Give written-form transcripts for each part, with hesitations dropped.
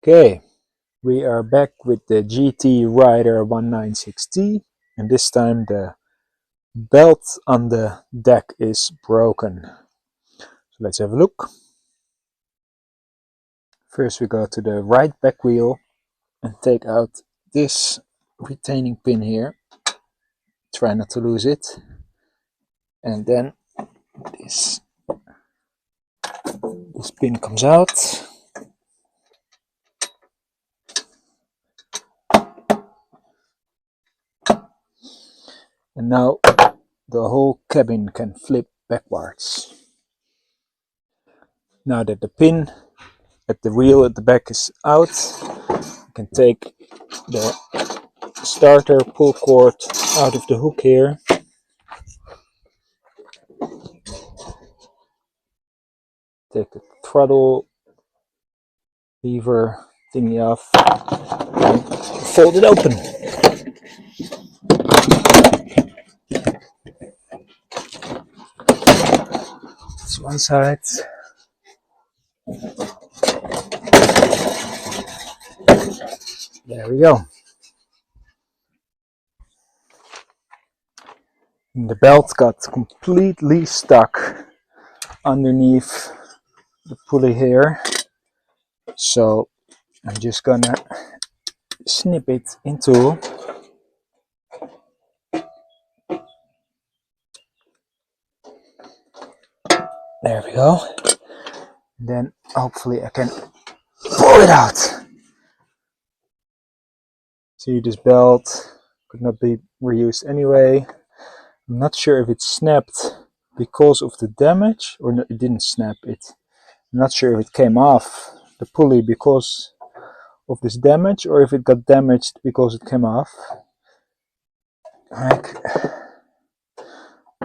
Okay, we are back with the GT Rider 196T, and this time the belt on the deck is broken. So let's have a look. First we go to the right back wheel and take out this retaining pin here. Try not to lose it. And then this pin comes out. And now the whole cabin can flip backwards. Now that the pin at the wheel at the back is out, you can take the starter pull cord out of the hook here. Take the throttle lever thingy off and fold it open. That's one side. There we go. And the belt got completely stuck underneath the pulley here. So I'm just gonna snip it into there we go. And then hopefully I can pull it out. See, this belt could not be reused anyway. I'm not sure if it snapped because of the damage or no, it didn't snap it. I'm not sure if it came off the pulley because of this damage or if it got damaged because it came off. Like,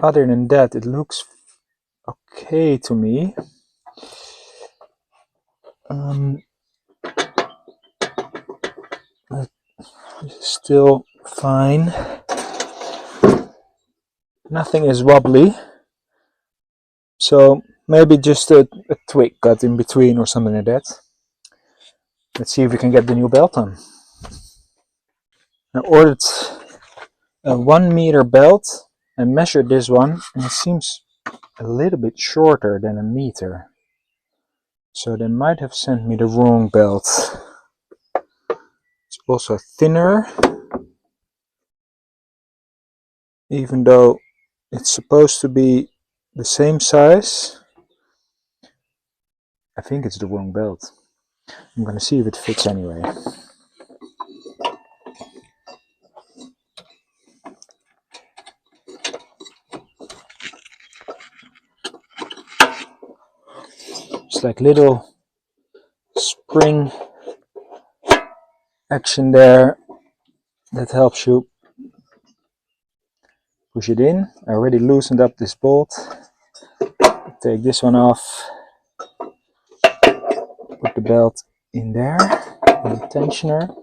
other than that, it looks okay to me. It's still fine. Nothing is wobbly. So maybe just a twig got in between or something like that. Let's see if we can get the new belt on. I ordered a 1 meter belt and measured this one, and it seems a little bit shorter than a meter. So they might have sent me the wrong belt. It's also thinner, even though it's supposed to be the same size. I think it's the wrong belt. I'm gonna see if it fits anyway. It's like little spring action there that helps you push it in. I already loosened up this bolt. Take this one off. Put the belt in there, in the tensioner.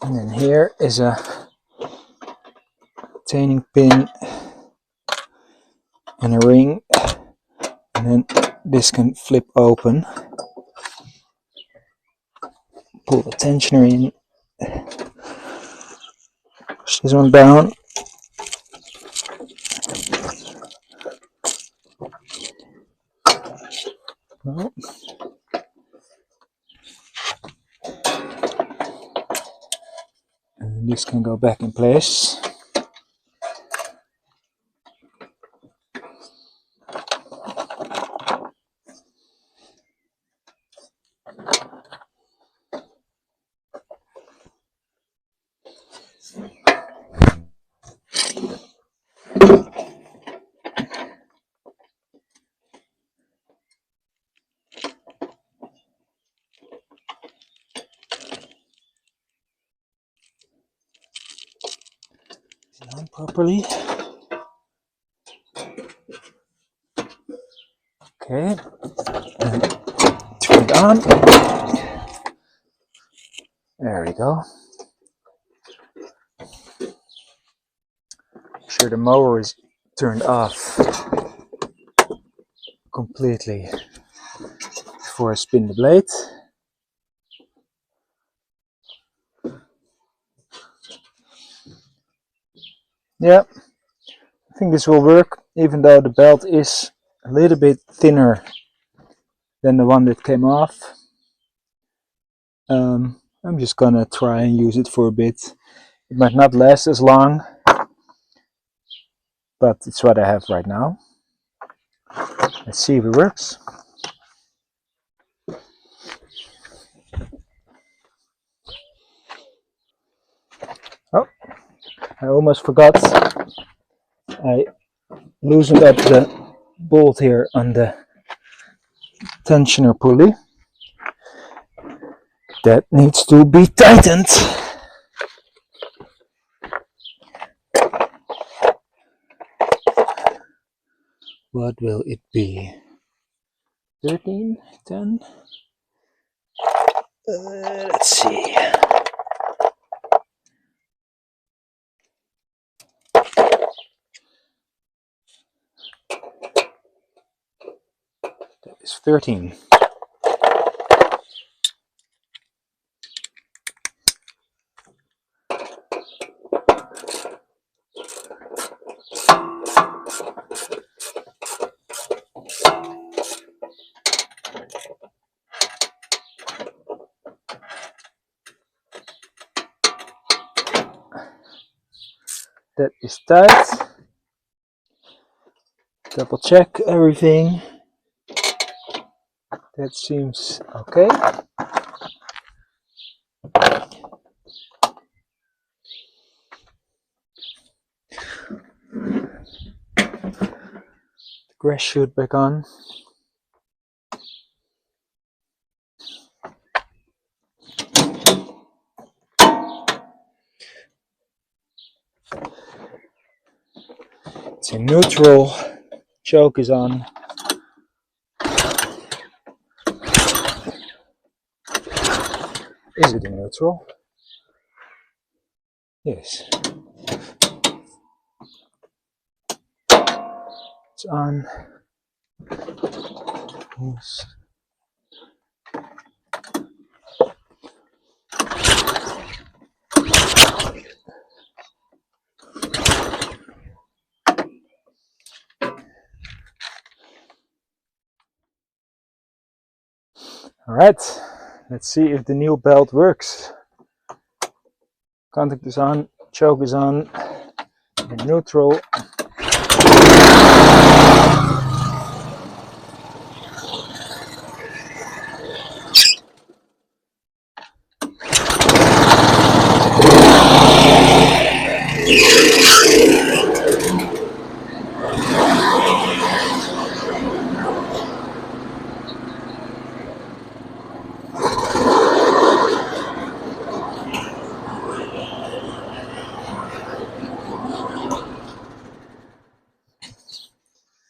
And then here is a retaining pin and a ring, and then this can flip open. Pull the tensioner in, push this one down, well, and this can go back in place. On properly. Okay, and turn it on. There we go. sure the mower is turned off completely before I spin the blade. Yeah, I think this will work, even though the belt is a little bit thinner than the one that came off. I'm just gonna try and use it for a bit. It might not last as long, but it's what I have right now. Let's see if it works. Oh, I almost forgot. I loosened up the bolt here on the tensioner pulley. That needs to be tightened. What will it be? 13? 10? Let's see. That is 13. That is tight. Double check everything. That seems okay. The grass chute back on. It's in neutral. Choke is on. Is it in neutral? Yes. It's on. Yes. Alright, let's see if the new belt works. Contact is on, choke is on, in neutral.